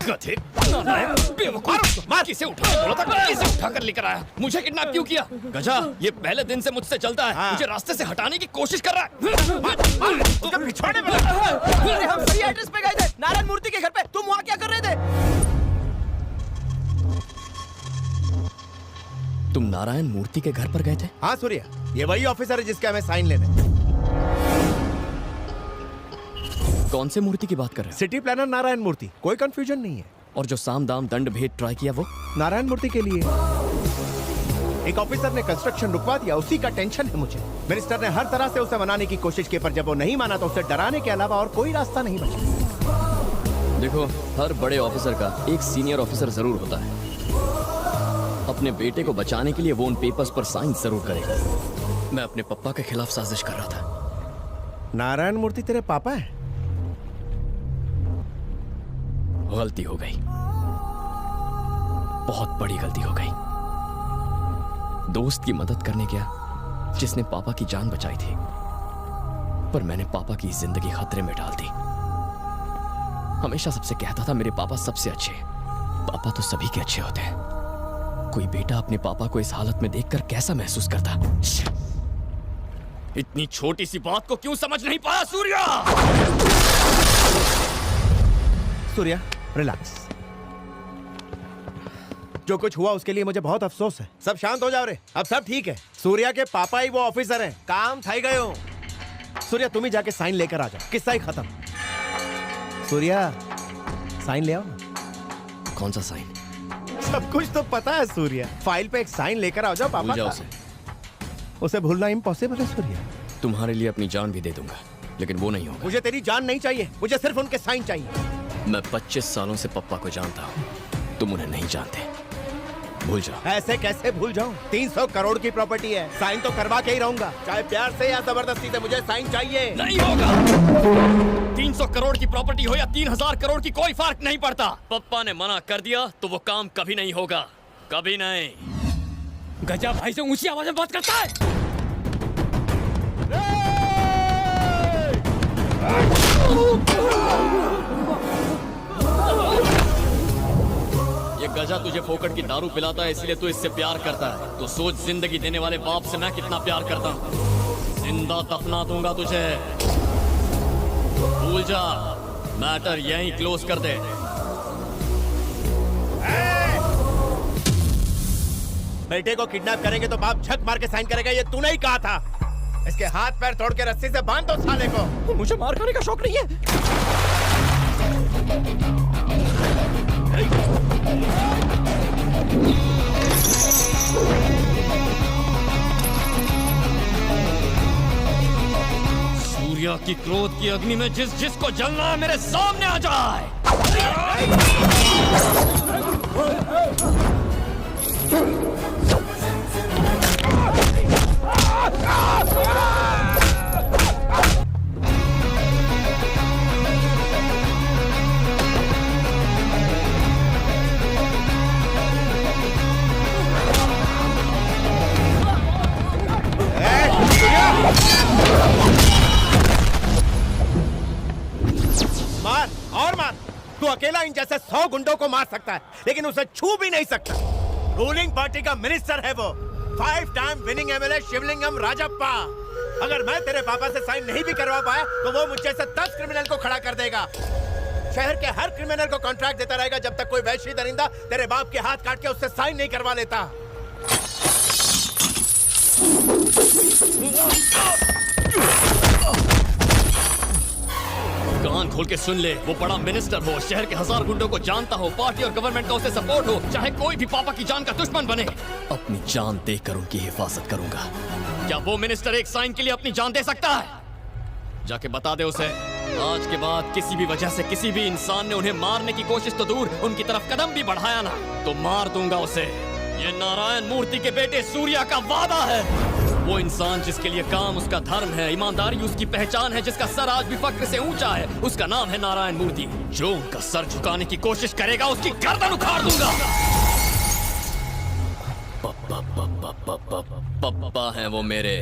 गधे, नालायक, बेवकूफ, मार किसे उठा के बोला था, किसे उठा कर लेकर आया, मुझे किडनैप क्यों किया? गजा, ये पहले दिन से मुझसे चलता है, मुझे रास्ते से हटाने की कोशिश कर रहा है। उसका पिछवाड़े में लगा। हम सही एड्रेस पे गए थे, नारायण मूर्ति के घर पे। तुम वहाँ क्या कर रहे थे? तुम नारायण मूर्ति के घर पर गए थे? हाँ सूर्या, ये वही ऑफिसर है जिसके हमें साइन लेने। कौन से मूर्ति की बात कर रहे हैं? सिटी प्लानर नारायण मूर्ति, कोई कंफ्यूजन नहीं है। और जो साम दाम दंड भेद ट्राई किया वो नारायण मूर्ति के लिए। एक ऑफिसर ने कंस्ट्रक्शन रुकवा दिया, उसी का टेंशन है मुझे। मिनिस्टर ने हर तरह से उसे मनाने की कोशिश की, पर जब वो नहीं माना तो उसे डराने के अलावा और कोई रास्ता नहीं बचा। देखो, हर बड़े ऑफिसर का एक सीनियर ऑफिसर जरूर होता है। अपने बेटे को बचाने के लिए वो उन पेपर्स पर साइन जरूर करेगा। मैं अपने पापा के खिलाफ साजिश कर रहा था। नारायण मूर्ति तेरे पापा है? गलती हो गई, बहुत बड़ी गलती हो गई। दोस्त की मदद करने गया जिसने पापा की जान बचाई थी, पर मैंने पापा की जिंदगी खतरे में डाल दी। हमेशा सबसे कहता था मेरे पापा सबसे अच्छे। पापा तो सभी के अच्छे होते हैं। कोई बेटा अपने पापा को इस हालत में देखकर कैसा महसूस करता? इतनी छोटी सी बात को क्यों समझ नहीं पाया सूर्या? सूर्या, रिलैक्स। जो कुछ हुआ उसके लिए मुझे बहुत अफसोस है। सब शांत हो जाओ रे, अब सब ठीक है। सूर्या के पापा ही वो ऑफिसर हैं। काम थई गयो। सूर्या, तुम ही जाके साइन लेकर आ जाओ, किस्सा ही खत्म। सूर्या, साइन ले आओ। कौन सा साइन? सब कुछ तो पता है सूर्या। फाइल पे एक साइन लेकर आ जाओ पापा का। उसे भूलना इम्पॉसिबल है सूर्या। तुम्हारे लिए अपनी जान भी दे दूंगा, लेकिन वो नहीं होगा। मुझे तेरी जान नहीं चाहिए, मुझे सिर्फ उनके साइन चाहिए। मैं 25 सालों से पप्पा को जानता हूँ, तुम उन्हें नहीं जानते। भूल जाओ। ऐसे कैसे भूल जाऊं? 300 करोड़ की प्रॉपर्टी है, साइन तो करवा के ही रहूंगा, चाहे प्यार से या जबरदस्ती से। मुझे साइन चाहिए। नहीं होगा। 300 करोड़ की प्रॉपर्टी हो या 3000 करोड़ की, कोई फर्क नहीं पड़ता। पप्पा ने मना कर दिया तो वो काम कभी नहीं होगा, कभी नहीं। गजा भाई से ऊंची आवाज में बात करता है। ये गजा तुझे फोकट की दारू पिलाता है, इसलिए तू इससे प्यार करता है। तो सोच, जिंदगी देने वाले बाप से मैं कितना प्यार करता हूँ। जिंदा दफना दूंगा तुझे। भूल जा, मैटर यहीं क्लोज कर दे। बेटे को किडनैप करेंगे तो बाप झक मार के साइन करेगा, ये तूने ही कहा था। इसके हाथ पैर तोड़ के रस्सी से बांध दो साले को। मुझे मार खाने का शौक नहीं है। सूर्या की क्रोध की अग्नि में जिसको जलना है मेरे सामने आ जाए। मार और मार। तू अकेला इन जैसे 100 गुंडों को मार सकता है, लेकिन उसे छू भी नहीं सकता। रूलिंग पार्टी का मिनिस्टर है वो, 5 time winning MLA Shivalingam Rajappa. अगर मैं तेरे पापा से साइन नहीं भी करवा पाया तो वो मुझ जैसे 10 क्रिमिनल को खड़ा कर देगा। शहर के हर क्रिमिनल को कॉन्ट्रैक्ट देता रहेगा जब तक कोई वैश्य दरिंदा तेरे बाप के हाथ काट के उससे साइन नहीं करवा लेता। कान खोल के सुन ले, वो बड़ा मिनिस्टर हो, शहर के 1000 गुंडों को जानता हो, पार्टी और गवर्नमेंट का उसे सपोर्ट हो, चाहे कोई भी पापा की जान का दुश्मन बने, अपनी जान देकर उनकी हिफाजत करूंगा। क्या वो मिनिस्टर एक साइन के लिए अपनी जान दे सकता है? जाके बता दे उसे। आज के बाद किसी भी वजह से किसी भी इंसान ने उन्हें मारने की कोशिश तो दूर, उनकी तरफ कदम भी बढ़ाया ना तो मार दूंगा उसे। ये नारायण मूर्ति के बेटे सूर्या का वादा है। वो इंसान जिसके लिए काम उसका धर्म है, ईमानदारी उसकी पहचान है, जिसका सर आज भी फक्र से ऊंचा है, उसका नाम है नारायण मूर्ति। जो उनका सर झुकाने की कोशिश करेगा उसकी गर्दन उखाड़ दूंगा। पप्पा है वो मेरे।